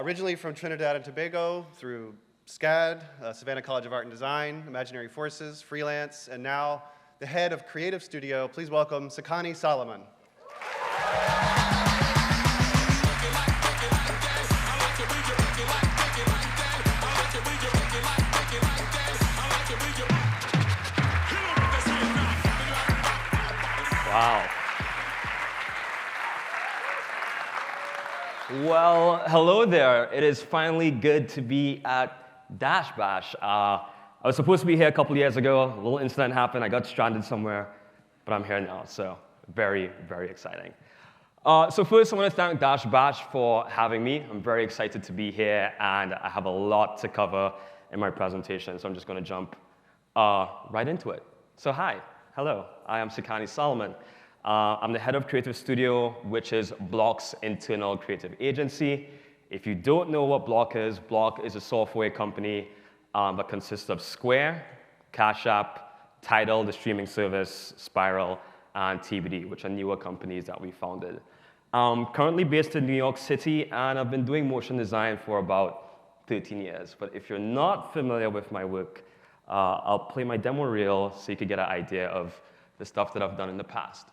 Originally from Trinidad and Tobago through SCAD, Savannah College of Art and Design, Imaginary Forces, freelance, and now the head of Creative Studio. Please welcome Sekani Solomon. Wow. Well, hello there. It is finally good to be at Dash Bash. I was supposed to be here a couple years ago. A little incident happened. I got stranded somewhere, but I'm here now, so very, very exciting. So first, I want to thank Dash Bash for having me. I'm very excited to be here, and I have a lot to cover in my presentation, so I'm just going to jump right into it. So hi, hello. I am Sekani Solomon. I'm the head of Creative Studio, which is Block's internal creative agency. If you don't know what Block is a software company that consists of Square, Cash App, Tidal, the streaming service, Spiral, and TBD, which are newer companies that we founded. I'm currently based in New York City, and I've been doing motion design for about 13 years. But if you're not familiar with my work, I'll play my demo reel so you can get an idea of the stuff that I've done in the past.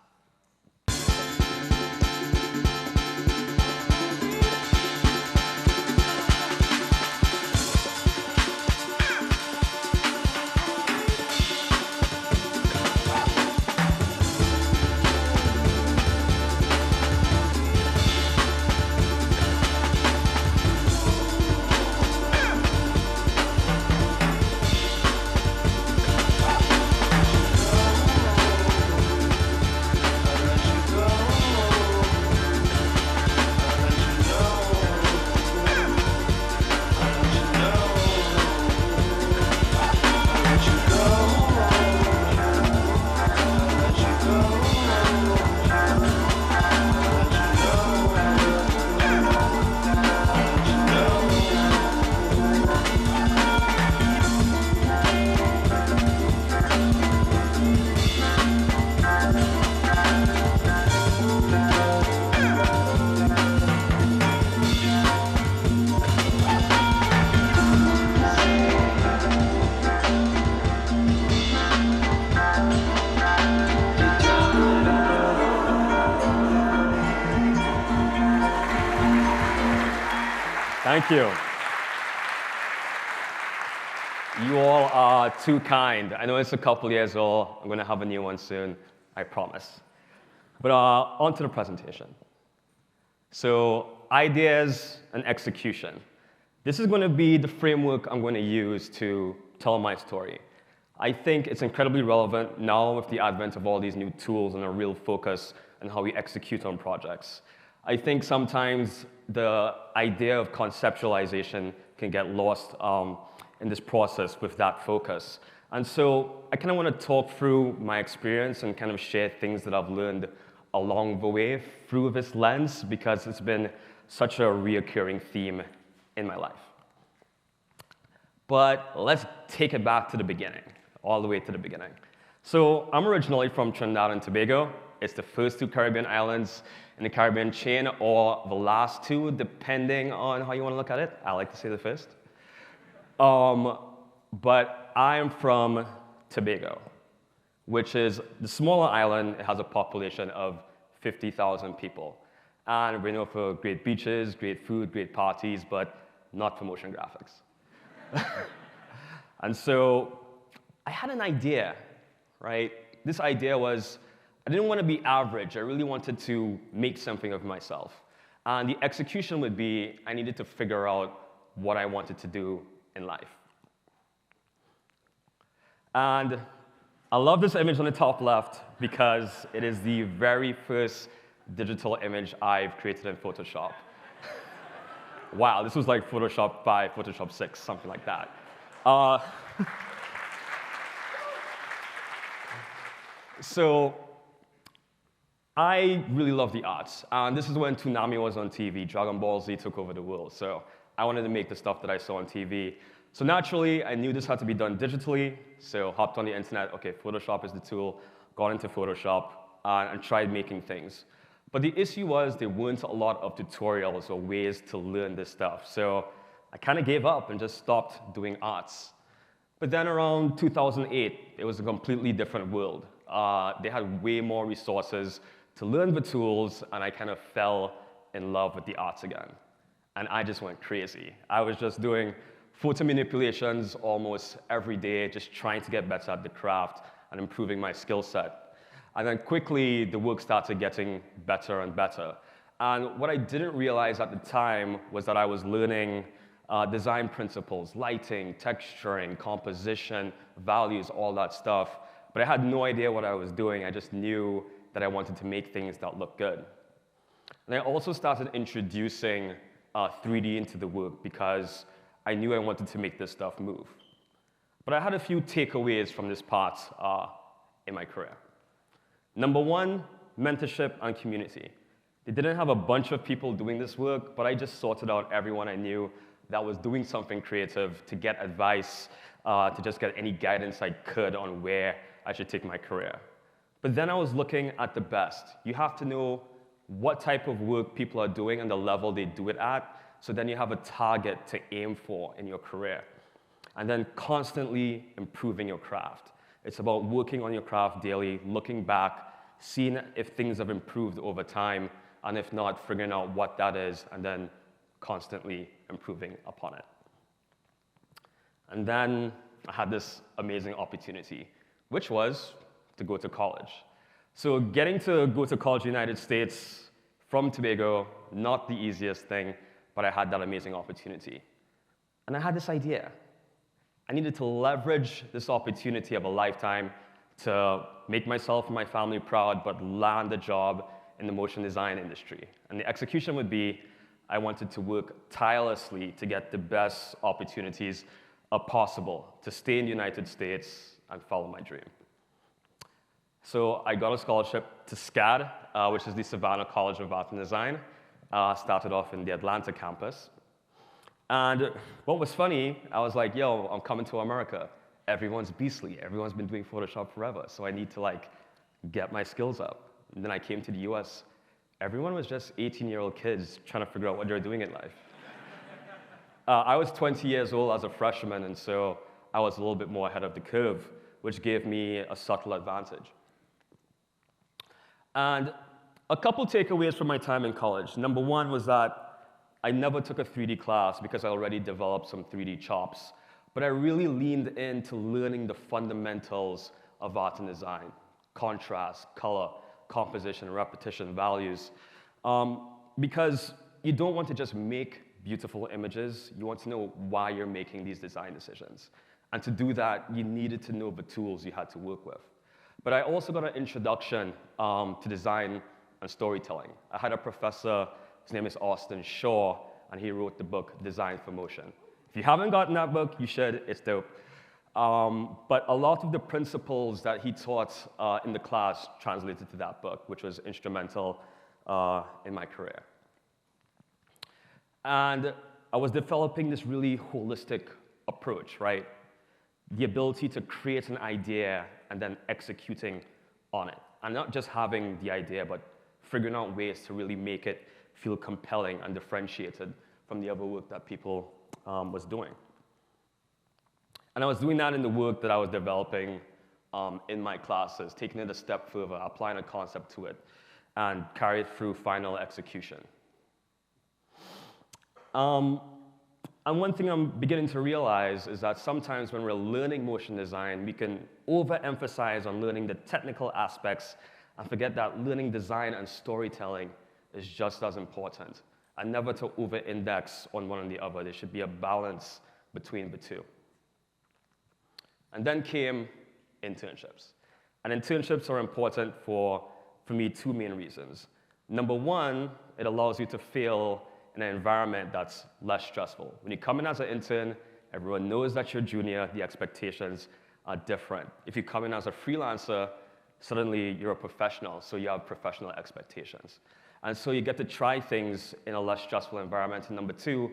Thank you. You all are too kind. I know it's a couple years old. I'm going to have a new one soon, I promise. But on to the presentation. So ideas and execution. This is going to be the framework I'm going to use to tell my story. I think it's incredibly relevant now with the advent of all these new tools and a real focus on how we execute on projects. I think sometimes the idea of conceptualization can get lost in this process with that focus. And so I kind of want to talk through my experience and kind of share things that I've learned along the way through this lens, because it's been such a reoccurring theme in my life. But let's take it back to the beginning, all the way to the beginning. So I'm originally from Trinidad and Tobago. It's the first two Caribbean islands in the Caribbean chain, or the last two, depending on how you want to look at it. I like to say the first. But I'm from Tobago, which is the smaller island. It has a population of 50,000 people. And we're known for great beaches, great food, great parties, but not for motion graphics. And so I had an idea, right? This idea was, I didn't want to be average. I really wanted to make something of myself. And the execution would be, I needed to figure out what I wanted to do in life. And I love this image on the top left because it is the very first digital image I've created in Photoshop. Wow, this was like Photoshop 5, Photoshop 6, something like that. So I really love the arts. And this is when Toonami was on TV. Dragon Ball Z took over the world. So I wanted to make the stuff that I saw on TV. So naturally, I knew this had to be done digitally. So hopped on the internet. OK, Photoshop is the tool. Got into Photoshop and tried making things. But the issue was there weren't a lot of tutorials or ways to learn this stuff. So I kind of gave up and just stopped doing arts. But then around 2008, it was a completely different world. They had way more resources to learn the tools, and I kind of fell in love with the arts again. And I just went crazy. I was just doing photo manipulations almost every day, just trying to get better at the craft and improving my skill set. And then quickly, the work started getting better and better. And what I didn't realize at the time was that I was learning design principles, lighting, texturing, composition, values, all that stuff. But I had no idea what I was doing. I just knew that I wanted to make things that looked good. And I also started introducing 3D into the work because I knew I wanted to make this stuff move. But I had a few takeaways from this part in my career. Number one, mentorship and community. They didn't have a bunch of people doing this work, but I just sorted out everyone I knew that was doing something creative to get advice, to just get any guidance I could on where I should take my career. But then I was looking at the best. You have to know what type of work people are doing and the level they do it at, so then you have a target to aim for in your career. And then constantly improving your craft. It's about working on your craft daily, looking back, seeing if things have improved over time, and if not, figuring out what that is, and then constantly improving upon it. And then I had this amazing opportunity, which was to go to college. So getting to go to college in the United States from Tobago, not the easiest thing, but I had that amazing opportunity. And I had this idea. I needed to leverage this opportunity of a lifetime to make myself and my family proud, but land a job in the motion design industry. And the execution would be, I wanted to work tirelessly to get the best opportunities possible to stay in the United States and follow my dream. So I got a scholarship to SCAD, which is the Savannah College of Art and Design. Started off in the Atlanta campus. And what was funny, I was like, yo, I'm coming to America. Everyone's beastly. Everyone's been doing Photoshop forever, so I need to get my skills up. And then I came to the US. Everyone was just 18-year-old kids trying to figure out what they're doing in life. I was 20 years old as a freshman, and so I was a little bit more ahead of the curve, which gave me a subtle advantage. And a couple takeaways from my time in college. Number one was that I never took a 3D class because I already developed some 3D chops, but I really leaned into learning the fundamentals of art and design: contrast, color, composition, repetition, values. Because you don't want to just make beautiful images, you want to know why you're making these design decisions. And to do that, you needed to know the tools you had to work with. But I also got an introduction to design and storytelling. I had a professor, his name is Austin Shaw, and he wrote the book Design for Motion. If you haven't gotten that book, you should, it's dope. But a lot of the principles that he taught in the class translated to that book, which was instrumental in my career. And I was developing this really holistic approach, right? The ability to create an idea and then executing on it. And not just having the idea, but figuring out ways to really make it feel compelling and differentiated from the other work that people was doing. And I was doing that in the work that I was developing in my classes, taking it a step further, applying a concept to it, and carry it through final execution. And one thing I'm beginning to realize is that sometimes when we're learning motion design, we can overemphasize on learning the technical aspects and forget that learning design and storytelling is just as important, and never to over-index on one or the other. There should be a balance between the two. And then came internships. And internships are important for me, two main reasons. Number one, it allows you to fail in an environment that's less stressful. When you come in as an intern, everyone knows that you're junior, the expectations are different. If you come in as a freelancer, suddenly you're a professional, so you have professional expectations. And so you get to try things in a less stressful environment. And number two,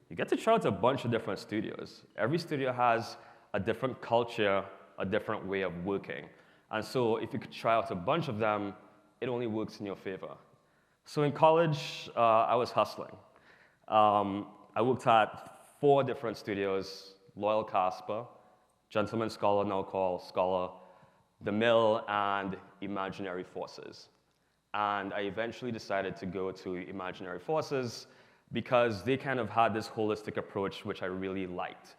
you get to try out a bunch of different studios. Every studio has a different culture, a different way of working. And so if you could try out a bunch of them, it only works in your favor. So in college, I was hustling. I worked at 4 different studios: Loyal Casper, Gentleman Scholar, now called Scholar, The Mill, and Imaginary Forces. And I eventually decided to go to Imaginary Forces because they kind of had this holistic approach, which I really liked.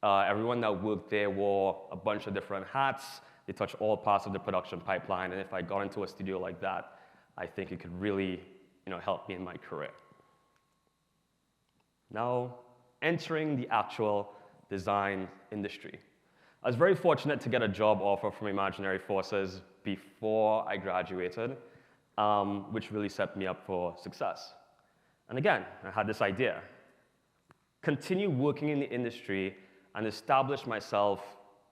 Everyone that worked there wore a bunch of different hats. They touched all parts of the production pipeline, and if I got into a studio like that, I think it could really, help me in my career. Now, entering the actual design industry. I was very fortunate to get a job offer from Imaginary Forces before I graduated, which really set me up for success. And again, I had this idea: continue working in the industry and establish myself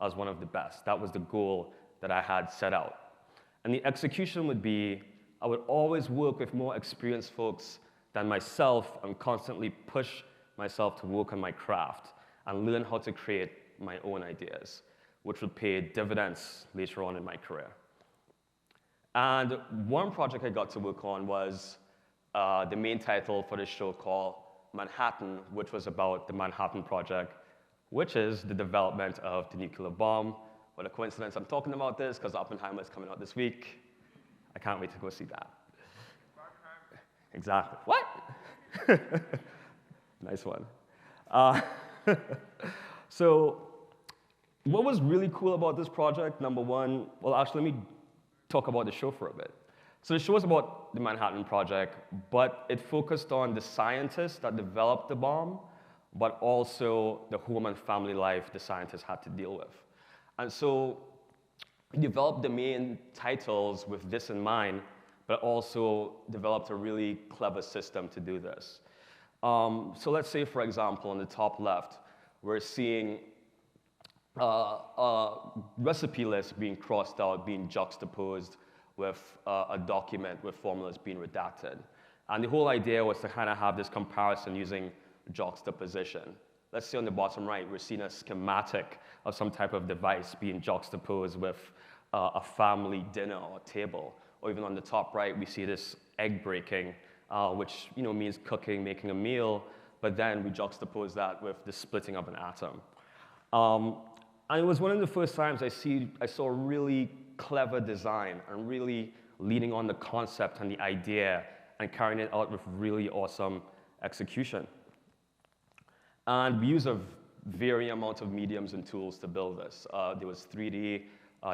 as one of the best. That was the goal that I had set out. And the execution would be, I would always work with more experienced folks than myself and constantly push myself to work on my craft and learn how to create my own ideas, which would pay dividends later on in my career. And one project I got to work on was the main title for this show called Manhattan, which was about the Manhattan Project, which is the development of the nuclear bomb. What a coincidence I'm talking about this, because Oppenheimer is coming out this week. I can't wait to go see that. Exactly. What? Nice one. So what was really cool about this project, number one, well, actually, let me talk about the show for a bit. So the show was about the Manhattan Project, but it focused on the scientists that developed the bomb, but also the home and family life the scientists had to deal with. And so we developed the main titles with this in mind, but also developed a really clever system to do this. So let's say, for example, on the top left, we're seeing a recipe list being crossed out, being juxtaposed with a document with formulas being redacted. And the whole idea was to kind of have this comparison using juxtaposition. Let's say on the bottom right, we're seeing a schematic of some type of device being juxtaposed with a family dinner or table. Or even on the top right, we see this egg breaking, which means cooking, making a meal, but then we juxtapose that with the splitting of an atom. And it was one of the first times I saw really clever design and really leaning on the concept and the idea and carrying it out with really awesome execution. And we use a varying amount of mediums and tools to build this. There was 3D,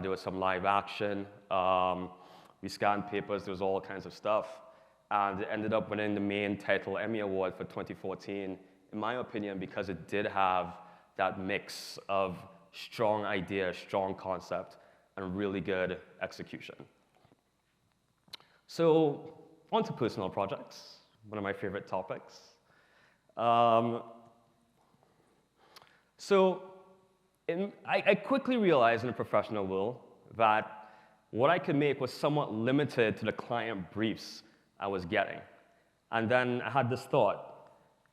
there was some live action, we scanned papers, there was all kinds of stuff. And it ended up winning the main title Emmy Award for 2014, in my opinion, because it did have that mix of strong idea, strong concept, and really good execution. So, on to personal projects, one of my favorite topics. I quickly realized in the professional world that what I could make was somewhat limited to the client briefs I was getting. And then I had this thought: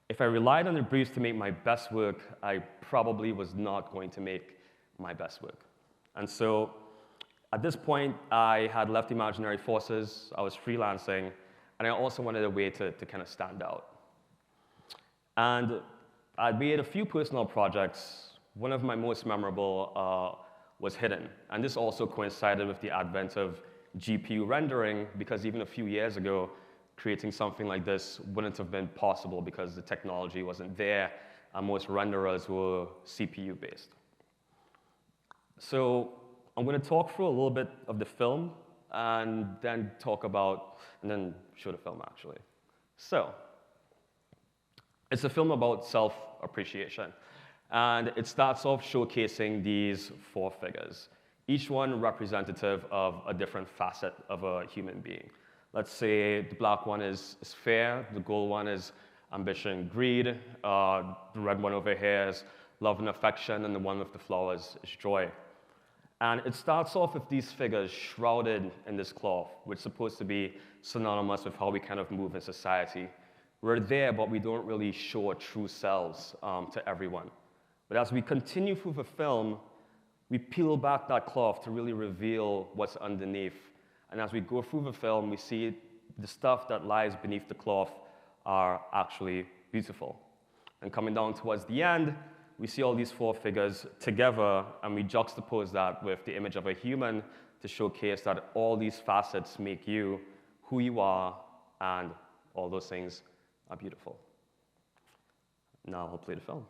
if I relied on the briefs to make my best work, I probably was not going to make my best work. And so at this point, I had left Imaginary Forces, I was freelancing, and I also wanted a way to kind of stand out. And I made a few personal projects. One of my most memorable was Hidden. And this also coincided with the advent of GPU rendering, because even a few years ago, creating something like this wouldn't have been possible because the technology wasn't there, and most renderers were CPU-based. So I'm going to talk through a little bit of the film, and then show the film, actually. So it's a film about self-appreciation. And it starts off showcasing these 4 figures, each one representative of a different facet of a human being. Let's say the black one is fear, the gold one is ambition, greed, the red one over here is love and affection, and the one with the flowers is joy. And it starts off with these figures shrouded in this cloth, which is supposed to be synonymous with how we kind of move in society. We're there, but we don't really show our true selves to everyone. But as we continue through the film, we peel back that cloth to really reveal what's underneath. And as we go through the film, we see the stuff that lies beneath the cloth are actually beautiful. And coming down towards the end, we see all these four figures together, and we juxtapose that with the image of a human to showcase that all these facets make you who you are, and all those things are beautiful. Now I'll play the film.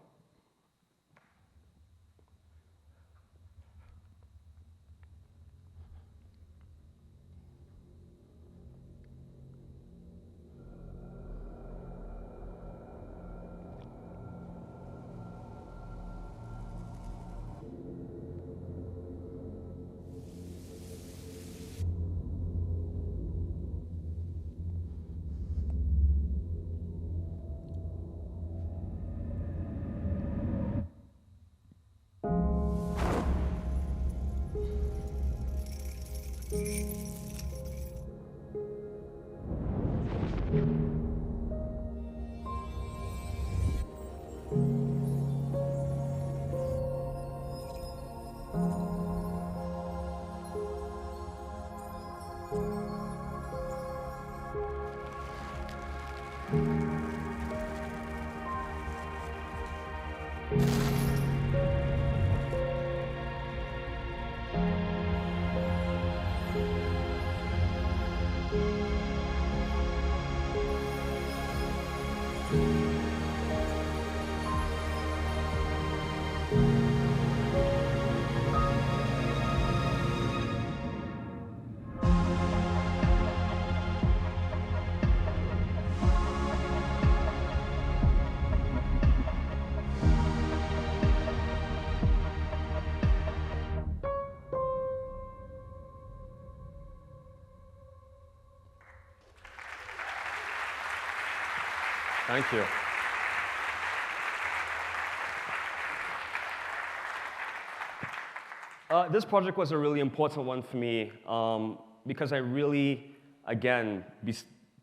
Thank you. This project was a really important one for me because I really, again,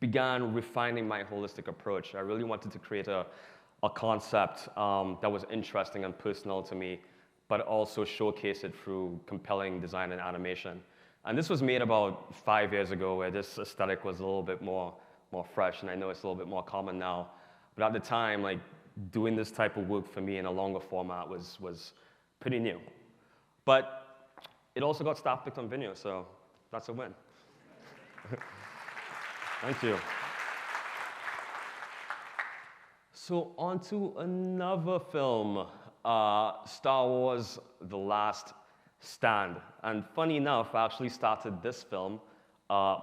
began refining my holistic approach. I really wanted to create a concept that was interesting and personal to me, but also showcase it through compelling design and animation. And this was made about 5 years ago, where this aesthetic was a little bit more fresh, and I know it's a little bit more common now. But at the time, like, doing this type of work for me in a longer format was pretty new. But it also got staff picked on Vimeo, so that's a win. Thank you. So on to another film, Star Wars: The Last Stand. And funny enough, I actually started this film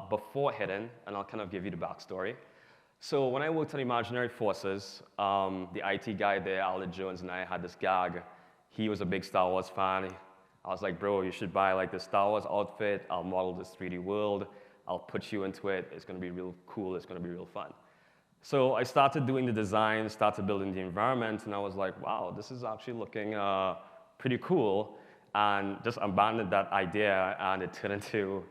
before Hidden, and I'll kind of give you the backstory. So when I worked at Imaginary Forces, the IT guy there, Alec Jones, and I had this gag. He was a big Star Wars fan. I was like, bro, you should buy like this Star Wars outfit. I'll model this 3D world. I'll put you into it. It's going to be real cool. It's going to be real fun. So I started doing the design, started building the environment, and I was like, wow, this is actually looking pretty cool. And just abandoned that idea, and it turned into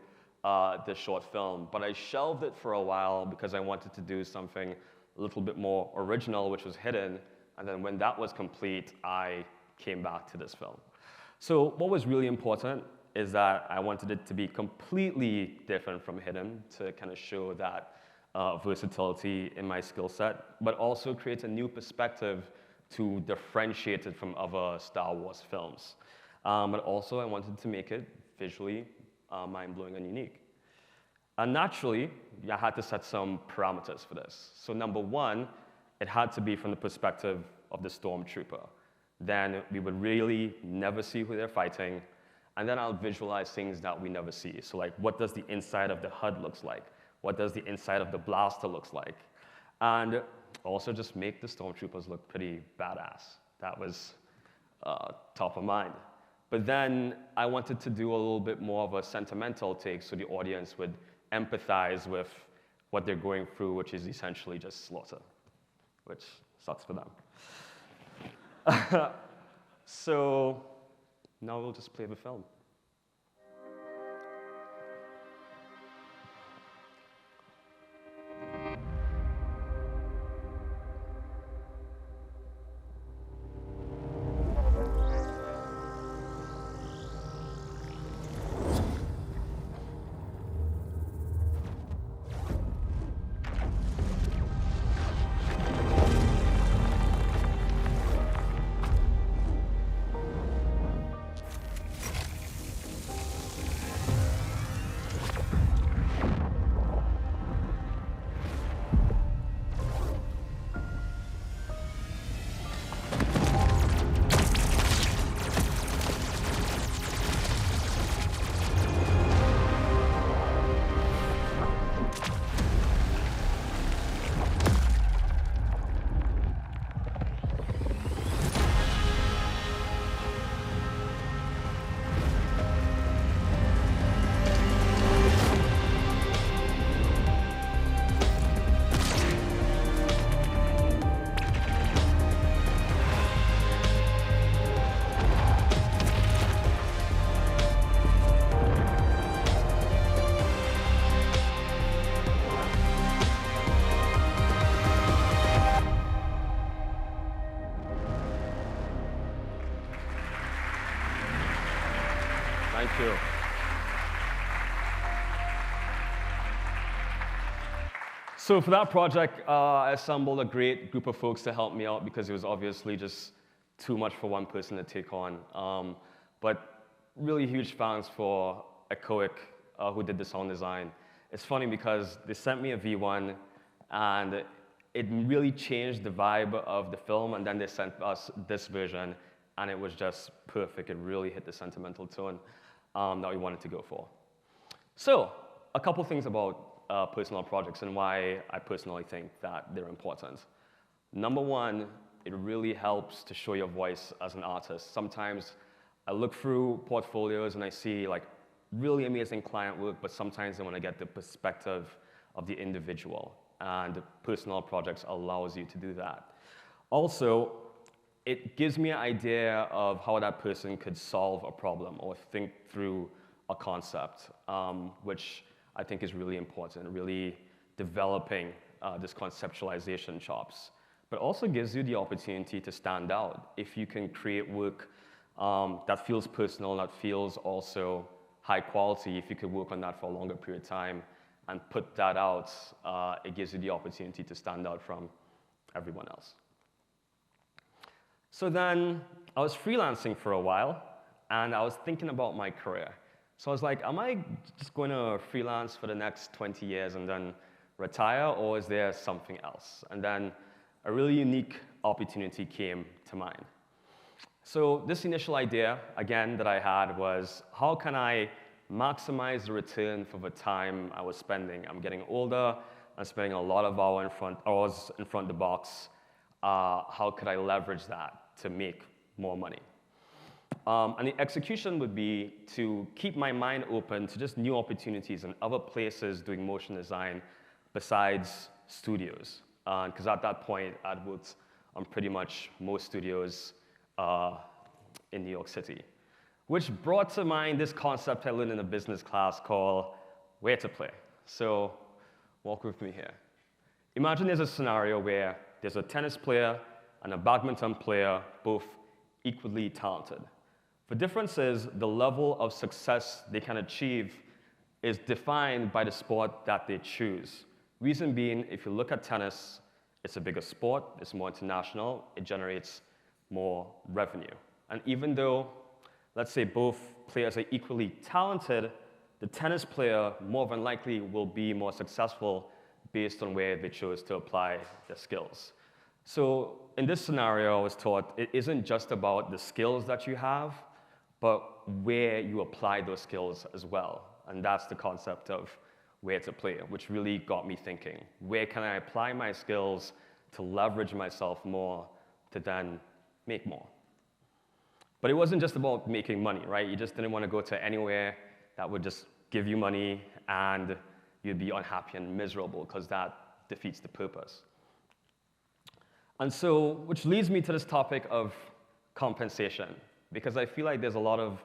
this short film. But I shelved it for a while because I wanted to do something a little bit more original, which was Hidden. And then when that was complete, I came back to this film. So what was really important is that I wanted it to be completely different from Hidden to kind of show that versatility in my skill set, but also create a new perspective to differentiate it from other Star Wars films. But also I wanted to make it visually mind-blowing and unique. And naturally, I had to set some parameters for this. So number one, it had to be from the perspective of the stormtrooper. Then we would really never see who they're fighting, and then I'll visualize things that we never see. So like, what does the inside of the HUD looks like? What does the inside of the blaster looks like? And also just make the stormtroopers look pretty badass. That was top of mind. But then I wanted to do a little bit more of a sentimental take so the audience would empathize with what they're going through, which is essentially just slaughter, which sucks for them. So now we'll just play the film. Thank you. So for that project, I assembled a great group of folks to help me out because it was obviously just too much for one person to take on. But really huge thanks for Echoic, who did the sound design. It's funny because they sent me a V1, and it really changed the vibe of the film, and then they sent us this version, and it was just perfect. It really hit the sentimental tone that we wanted to go for. So, a couple things about personal projects and why I personally think that they're important. Number one, it really helps to show your voice as an artist. Sometimes I look through portfolios and I see like really amazing client work, but sometimes I want to get the perspective of the individual, and personal projects allows you to do that. Also, it gives me an idea of how that person could solve a problem or think through a concept, which I think is really important, really developing this conceptualization chops. But also gives you the opportunity to stand out. If you can create work that feels personal, that feels also high quality, if you could work on that for a longer period of time and put that out, it gives you the opportunity to stand out from everyone else. So then I was freelancing for a while, and I was thinking about my career. So I was like, am I just going to freelance for the next 20 years and then retire, or is there something else? And then a really unique opportunity came to mind. So this initial idea, again, that I had was, how can I maximize the return for the time I was spending? I'm getting older, I'm spending a lot of hours in front of the box. How could I leverage that to make more money? And the execution would be to keep my mind open to just new opportunities and other places doing motion design besides studios. Because at that point, I'd worked on pretty much most studios in New York City, which brought to mind this concept I learned in a business class called where to play. So walk with me here. Imagine there's a scenario where there's a tennis player and a badminton player, both equally talented. The difference is the level of success they can achieve is defined by the sport that they choose. Reason being, if you look at tennis, it's a bigger sport, it's more international, it generates more revenue. And even though, let's say both players are equally talented, the tennis player more than likely will be more successful based on where they chose to apply their skills. So in this scenario, I was taught it isn't just about the skills that you have, but where you apply those skills as well. And that's the concept of where to play, which really got me thinking. Where can I apply my skills to leverage myself more to then make more? But it wasn't just about making money, right? You just didn't want to go to anywhere that would just give you money and you'd be unhappy and miserable, because that defeats the purpose. And so, which leads me to this topic of compensation, because I feel like there's a lot of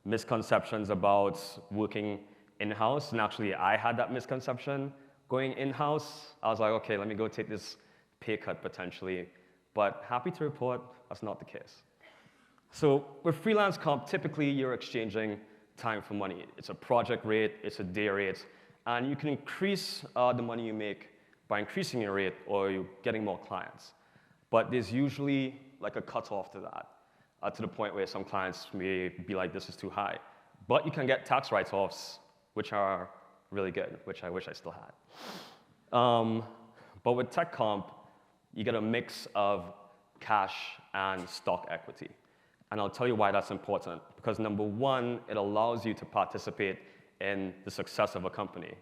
misconceptions about working in-house, and actually I had that misconception going in-house. I was like, okay, let me go take this pay cut potentially, but happy to report that's not the case. So with freelance comp, typically you're exchanging time for money. It's a project rate, it's a day rate, and you can increase the money you make by increasing your rate or you're getting more clients. But there's usually like a cutoff to that, to the point where some clients may be like, this is too high. But you can get tax write-offs, which are really good, which I wish I still had. But with tech comp, you get a mix of cash and stock equity. And I'll tell you why that's important. Because number one, it allows you to participate in the success of a company.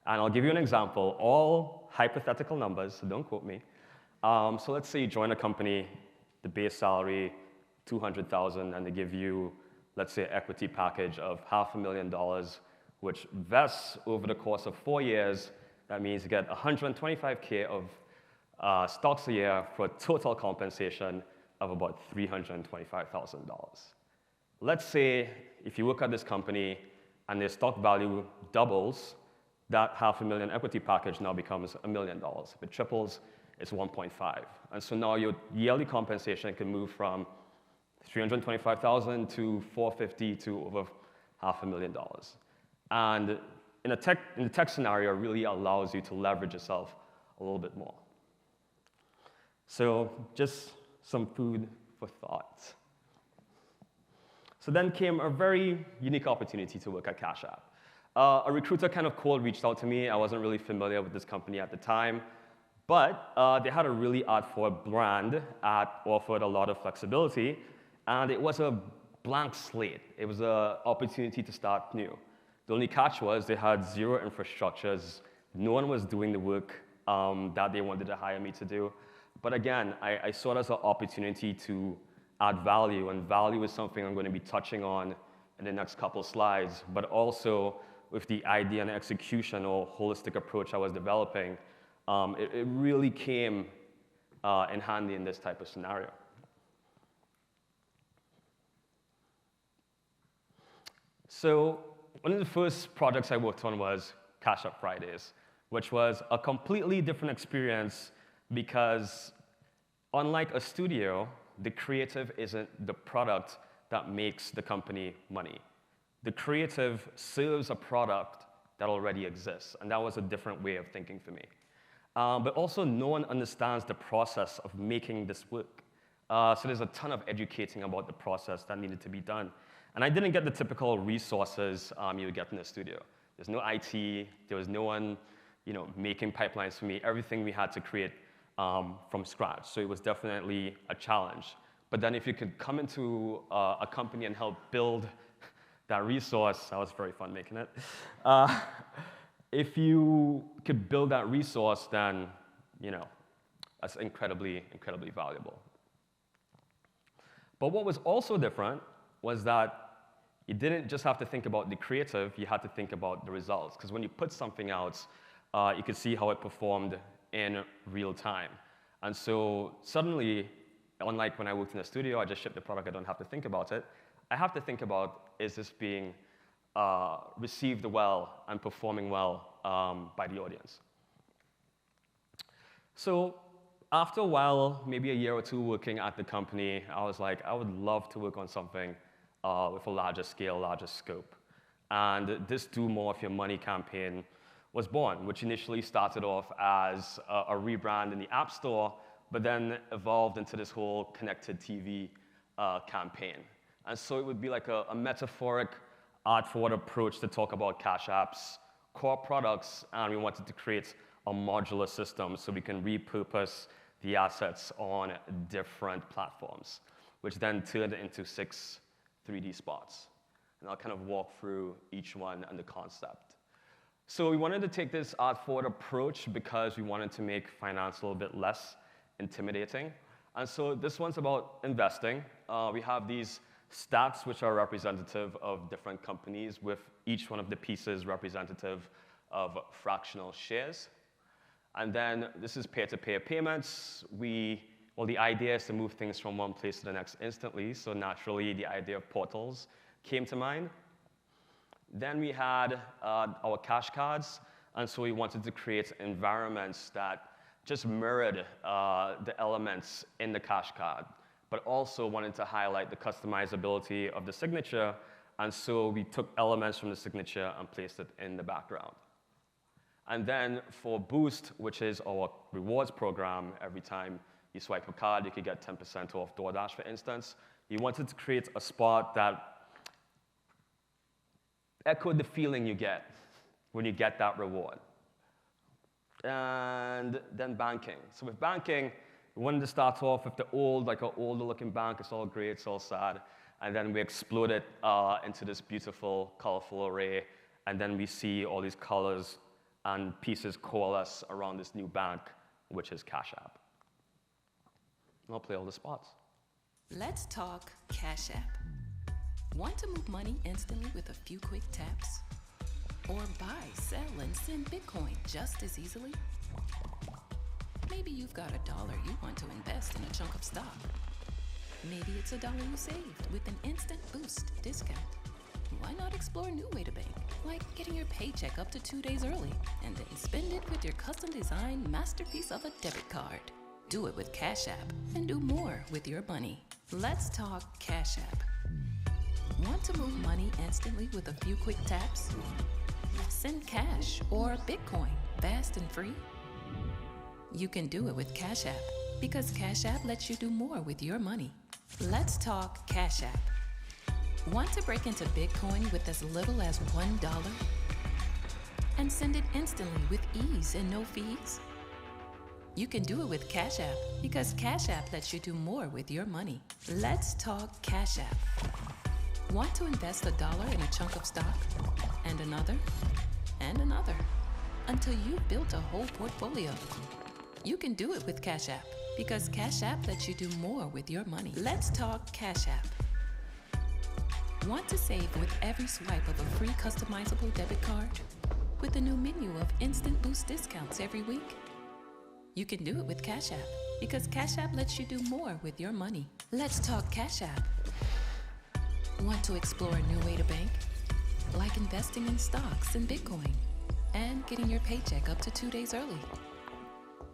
And I'll give you an example, all hypothetical numbers, so don't quote me. So let's say you join a company, the base salary, $200,000, and they give you, let's say, an equity package of $500,000, which vests over the course of 4 years. That means you get $125K of stocks a year for a total compensation of about $325,000. Let's say if you look at this company and their stock value doubles, that $500,000 equity package now becomes $1 million. If it triples, it's 1.5. And so now your yearly compensation can move from $325,000 to $450,000 to over $500,000. And in the tech scenario, it really allows you to leverage yourself a little bit more. So just some food for thought. So then came a very unique opportunity to work at Cash App. A recruiter kind of cold reached out to me. I wasn't really familiar with this company at the time, but they had a really art-forward brand that offered a lot of flexibility, and it was a blank slate. It was an opportunity to start new. The only catch was they had zero infrastructures. No one was doing the work that they wanted to hire me to do. But again, I saw it as an opportunity to add value, and value is something I'm going to be touching on in the next couple slides, but also with the idea and execution or holistic approach I was developing, it really came in handy in this type of scenario. So one of the first projects I worked on was Cash App Fridays, which was a completely different experience because unlike a studio, the creative isn't the product that makes the company money. The creative serves a product that already exists, and that was a different way of thinking for me. But also, no one understands the process of making this work. So there's a ton of educating about the process that needed to be done. And I didn't get the typical resources you would get in the studio. There's no IT, there was no one making pipelines for me. Everything we had to create from scratch. So it was definitely a challenge. But then if you could come into a company and help build that resource, that was very fun making it. If you could build that resource, then that's incredibly, incredibly valuable. But what was also different was that you didn't just have to think about the creative, you had to think about the results. Because when you put something out, you could see how it performed in real time. And so suddenly, unlike when I worked in a studio, I just ship the product, I don't have to think about it. I have to think about, is this being received well and performing well by the audience? So after a while, maybe a year or two working at the company, I was like, I would love to work on something with a larger scale, larger scope. And this Do More With Your Money campaign was born, which initially started off as a rebrand in the App Store, but then evolved into this whole connected TV campaign. And so it would be like a metaphoric, art-forward approach to talk about Cash App's core products, and we wanted to create a modular system so we can repurpose the assets on different platforms, which then turned into 6 3D spots. And I'll kind of walk through each one and the concept. So we wanted to take this art-forward approach because we wanted to make finance a little bit less intimidating. And so this one's about investing. We have these stats which are representative of different companies, with each one of the pieces representative of fractional shares. And then this is peer-to-peer payments. Well, the idea is to move things from one place to the next instantly, so naturally the idea of portals came to mind. Then we had our cash cards, and so we wanted to create environments that just mirrored the elements in the cash card, but also wanted to highlight the customizability of the signature, and so we took elements from the signature and placed it in the background. And then for Boost, which is our rewards program, every time you swipe a card, you could get 10% off DoorDash, for instance. You wanted to create a spot that echoed the feeling you get when you get that reward. And then banking. So with banking, we wanted to start off with the old, like an older looking bank. It's all gray, it's all sad. And then we exploded into this beautiful, colorful array. And then we see all these colors and pieces coalesce around this new bank, which is Cash App. I'll play all the spots. Let's talk Cash App. Want to move money instantly with a few quick taps? Or buy, sell, and send Bitcoin just as easily? Maybe you've got $1 you want to invest in a chunk of stock. Maybe it's $1 you saved with an instant boost discount. Why not explore a new way to bank, like getting your paycheck up to 2 days early and then spend it with your custom-designed masterpiece of a debit card? Do it with Cash App and do more with your money. Let's talk Cash App. Want to move money instantly with a few quick taps? Send cash or Bitcoin fast and free? You can do it with Cash App because Cash App lets you do more with your money. Let's talk Cash App. Want to break into Bitcoin with as little as $1 and send it instantly with ease and no fees? You can do it with Cash App because Cash App lets you do more with your money. Let's talk Cash App. Want to invest $1 in a chunk of stock and another and another until you've built a whole portfolio? You can do it with Cash App because Cash App lets you do more with your money. Let's talk Cash App. Want to save with every swipe of a free customizable debit card with a new menu of instant boost discounts every week? You can do it with Cash App because Cash App lets you do more with your money. Let's talk Cash App. Want to explore a new way to bank? Like investing in stocks and Bitcoin and getting your paycheck up to 2 days early?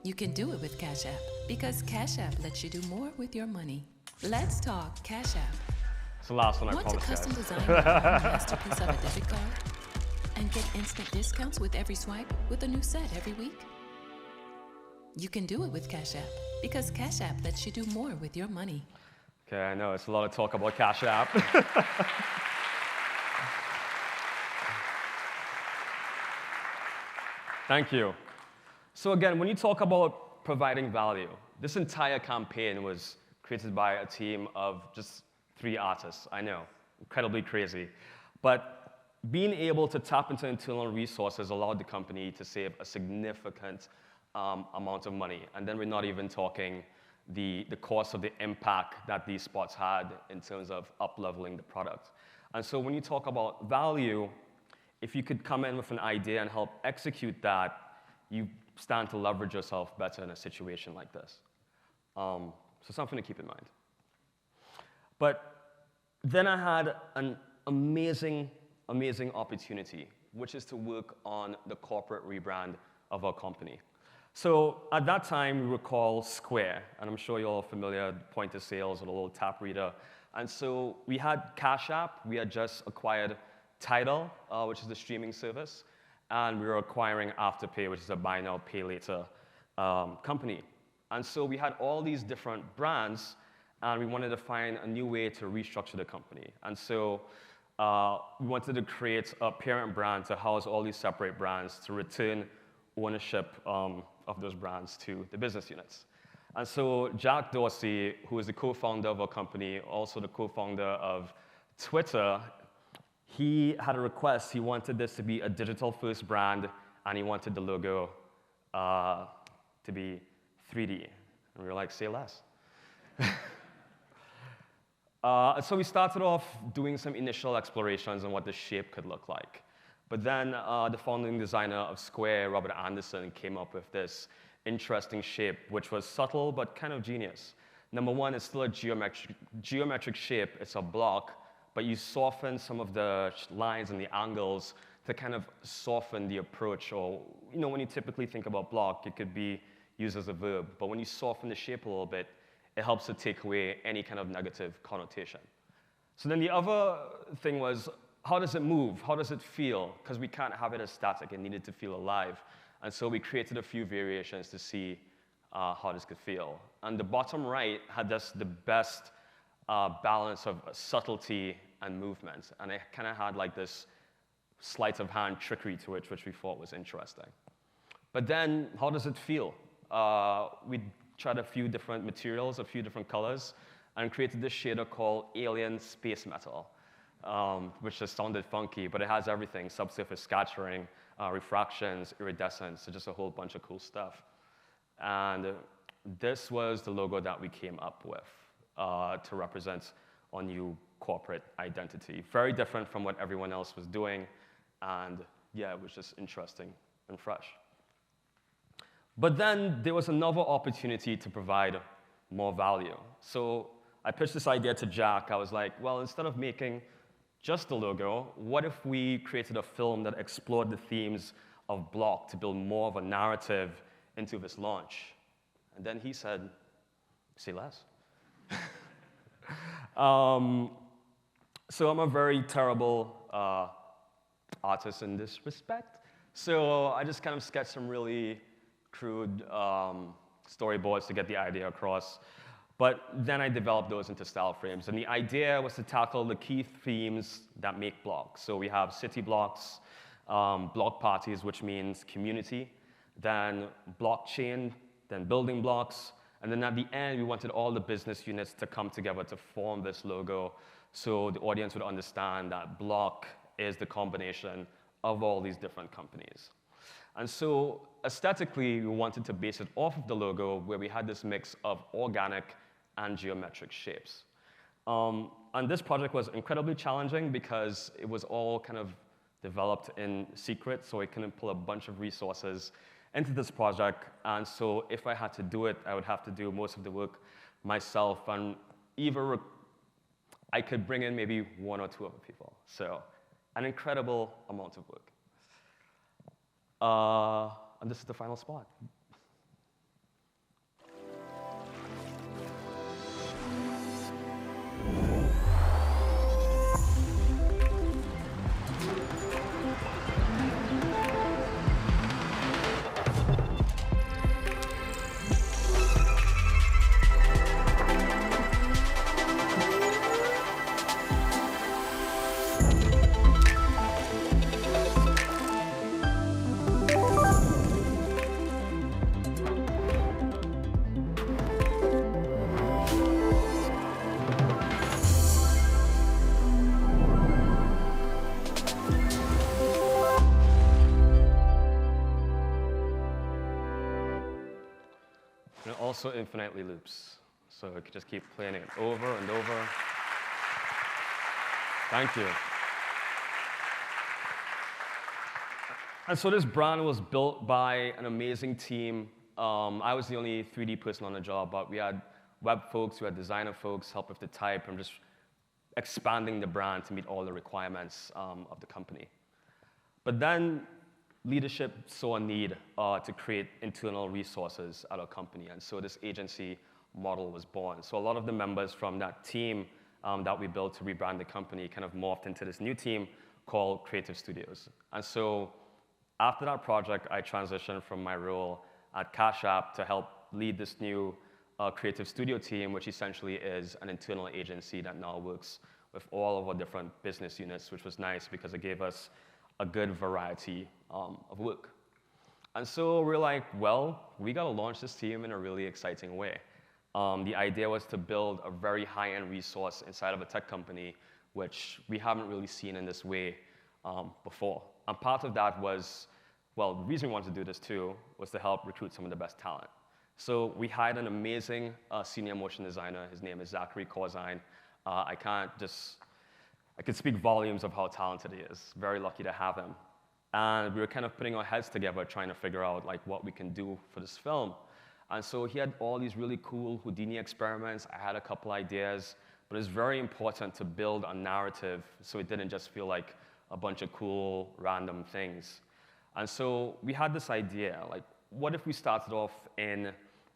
You can do it with Cash App because Cash App lets you do more with your money. Let's talk Cash App. It's the last one, I Want to promise, custom guys. design your own masterpiece of a debit card and get instant discounts with every swipe with a new set every week? You can do it with Cash App because Cash App lets you do more with your money. Okay, I know, it's a lot of talk about Cash App. Thank you. So again, when you talk about providing value, this entire campaign was created by a team of just 3 artists. I know, incredibly crazy. But being able to tap into internal resources allowed the company to save a significant amount of money. And then we're not even talking the cost of the impact that these spots had in terms of up-leveling the product. And so when you talk about value, if you could come in with an idea and help execute that, you stand to leverage yourself better in a situation like this. So something to keep in mind. But then I had an amazing, amazing opportunity, which is to work on the corporate rebrand of our company. So at that time, we were called Square, and I'm sure you're all familiar, point of sales with a little tap reader. And so we had Cash App, we had just acquired Tidal, which is the streaming service, and we were acquiring Afterpay, which is a buy now, pay later company. And so we had all these different brands, and we wanted to find a new way to restructure the company. And so we wanted to create a parent brand to house all these separate brands to return ownership of those brands to the business units. And so Jack Dorsey, who is the co-founder of our company, also the co-founder of Twitter, he had a request. He wanted this to be a digital-first brand, and he wanted the logo to be 3D. And we were like, say less. So we started off doing some initial explorations on what the shape could look like. But then the founding designer of Square, Robert Anderson, came up with this interesting shape, which was subtle but kind of genius. Number one, it's still a geometric shape. It's a block, but you soften some of the lines and the angles to kind of soften the approach. Or, you know, when you typically think about block, it could be used as a verb. But when you soften the shape a little bit, it helps to take away any kind of negative connotation. So then the other thing was, how does it move? How does it feel? Because we can't have it as static. It needed to feel alive. And so we created a few variations to see how this could feel. And the bottom right had just the best balance of subtlety and movement. And it kind of had like this sleight of hand trickery to it, which we thought was interesting. But then, how does it feel? We tried a few different materials, a few different colors, and created this shader called Alien Space Metal, which just sounded funky, but it has everything: subsurface scattering, refractions, iridescence, so just a whole bunch of cool stuff. And this was the logo that we came up with to represent our new corporate identity. Very different from what everyone else was doing, and yeah, it was just interesting and fresh. But then there was another opportunity to provide more value. So I pitched this idea to Jack. I was like, well, instead of making just the logo, what if we created a film that explored the themes of block to build more of a narrative into this launch? And then he said, say less. So I'm a very terrible artist in this respect. So I just kind of sketched some really crude storyboards to get the idea across. But then I developed those into style frames. And the idea was to tackle the key themes that make blocks. So we have city blocks, block parties, which means community, then blockchain, then building blocks. And then at the end, we wanted all the business units to come together to form this logo so the audience would understand that block is the combination of all these different companies. And so aesthetically, we wanted to base it off of the logo where we had this mix of organic and geometric shapes. And this project was incredibly challenging because it was all kind of developed in secret, so I couldn't pull a bunch of resources into this project. And so if I had to do it, I would have to do most of the work myself, and either I could bring in maybe one or two other people. So an incredible amount of work. And this is the final spot. And it also infinitely loops. So you can just keep playing it over and over. Thank you. And so this brand was built by an amazing team. I was the only 3D person on the job, but we had web folks, we had designer folks help with the type, and just expanding the brand to meet all the requirements of the company. But then leadership saw a need to create internal resources at our company, and so this agency model was born. So a lot of the members from that team that we built to rebrand the company kind of morphed into this new team called Creative Studios. And so after that project, I transitioned from my role at Cash App to help lead this new creative studio team, which essentially is an internal agency that now works with all of our different business units, which was nice because it gave us a good variety of work. And so we're like, well, we got to launch this team in a really exciting way. The idea was to build a very high-end resource inside of a tech company, which we haven't really seen in this way before. And part of that was, well, the reason we wanted to do this too was to help recruit some of the best talent. So we hired an amazing senior motion designer. His name is Zachary Corzine. I could speak volumes of how talented he is. Very lucky to have him. And we were kind of putting our heads together trying to figure out like what we can do for this film. And so he had all these really cool Houdini experiments. I had a couple ideas, but it's very important to build a narrative so it didn't just feel like a bunch of cool random things. And so we had this idea, like what if we started off in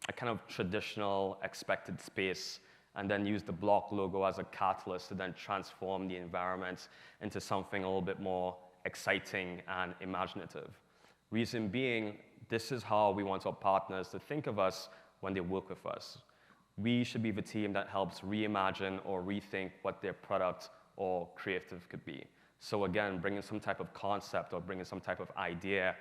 a kind of traditional expected space and then use the block logo as a catalyst to then transform the environment into something a little bit more exciting and imaginative. Reason being, this is how we want our partners to think of us when they work with us. We should be the team that helps reimagine or rethink what their product or creative could be. So again, bringing some type of concept or bringing some type of idea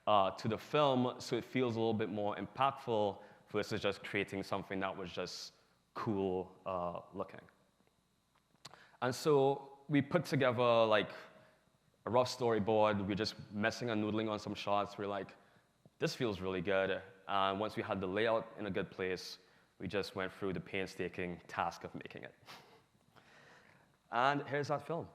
to the film so it feels a little bit more impactful versus just creating something that was just cool looking. And so we put together like a rough storyboard. We're just messing and noodling on some shots. We're like, this feels really good. And once we had the layout in a good place, we just went through the painstaking task of making it. And here's that film.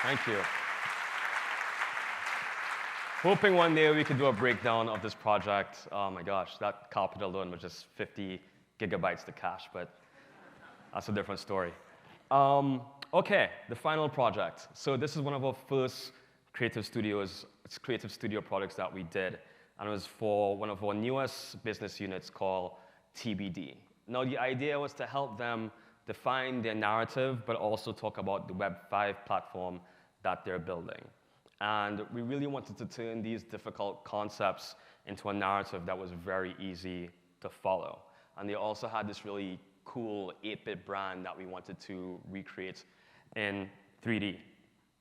Thank you. Hoping one day we could do a breakdown of this project. Oh my gosh, that carpet alone was just 50 gigabytes to cache, but that's a different story. Okay, the final project. So this is one of our first creative studio products that we did, and it was for one of our newest business units called TBD. Now, the idea was to help them define their narrative, but also talk about the Web5 platform that they're building. And we really wanted to turn these difficult concepts into a narrative that was very easy to follow. And they also had this really cool 8-bit brand that we wanted to recreate in 3D.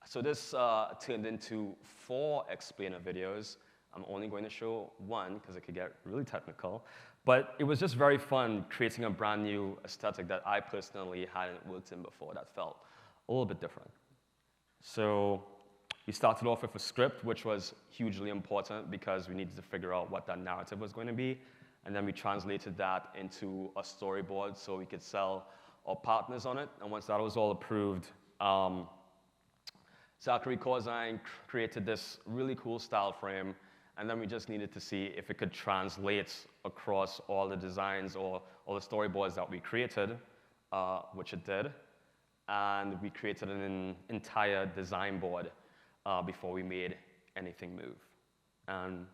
So this turned into 4 explainer videos. I'm only going to show one because it could get really technical. But it was just very fun creating a brand new aesthetic that I personally hadn't worked in before that felt a little bit different. So we started off with a script, which was hugely important because we needed to figure out what that narrative was going to be. And then we translated that into a storyboard so we could sell our partners on it. And once that was all approved, Zachary Corzine created this really cool style frame. And then we just needed to see if it could translate across all the designs or all the storyboards that we created, which it did. And we created an entire design board before we made anything move. And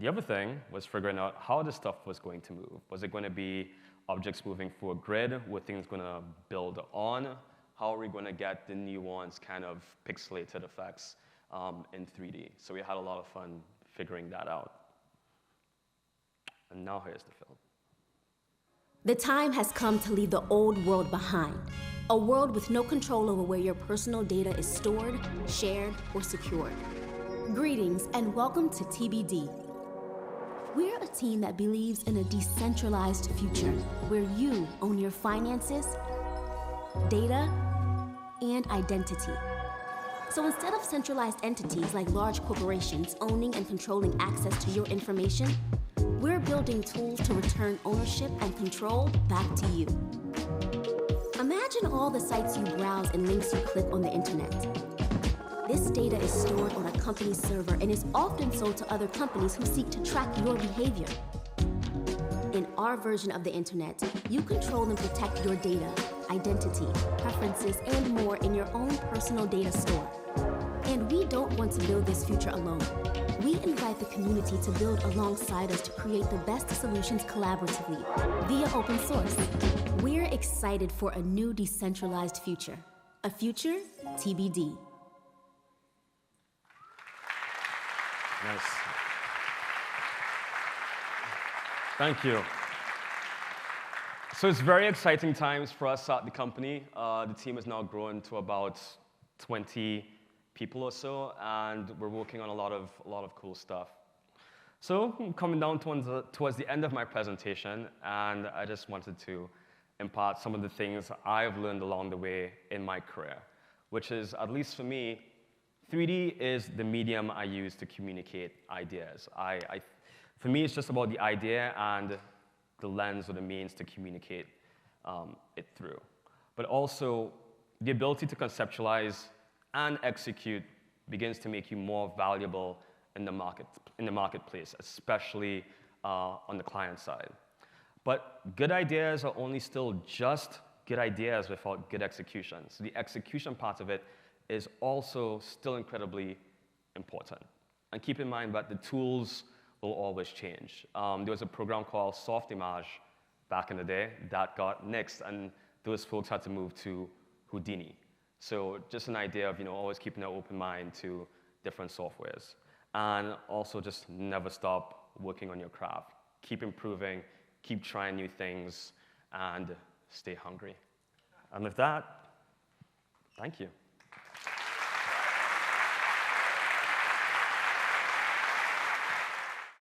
the other thing was figuring out how this stuff was going to move. Was it going to be objects moving through a grid? Were things going to build on? How are we going to get the nuanced kind of pixelated effects in 3D? So we had a lot of fun figuring that out. And now here's the film. The time has come to leave the old world behind. A world with no control over where your personal data is stored, shared, or secured. Greetings and welcome to TBD. We're a team that believes in a decentralized future where you own your finances, data, and identity. So instead of centralized entities like large corporations owning and controlling access to your information, we're building tools to return ownership and control back to you. Imagine all the sites you browse and links you click on the internet. This data is stored on a company's server and is often sold to other companies who seek to track your behavior. In our version of the internet, you control and protect your data, identity, preferences, and more in your own personal data store. And we don't want to build this future alone. We invite the community to build alongside us to create the best solutions collaboratively via open source. We're excited for a new decentralized future. A future TBD. Nice. Thank you. So it's very exciting times for us at the company. The team has now grown to about 20 people or so, and we're working on a lot of cool stuff. So I'm coming down towards the end of my presentation, and I just wanted to impart some of the things I've learned along the way in my career, which is, at least for me, 3D is the medium I use to communicate ideas. For me, it's just about the idea and the lens or the means to communicate it through. But also, the ability to conceptualize and execute begins to make you more valuable in the marketplace, especially on the client side. But good ideas are only still just good ideas without good execution. So the execution part of it is also still incredibly important. And keep in mind that the tools will always change. There was a program called Softimage back in the day that got nixed, and those folks had to move to Houdini. So just an idea of always keeping an open mind to different softwares. And also just never stop working on your craft. Keep improving, keep trying new things, and stay hungry. And with that, thank you.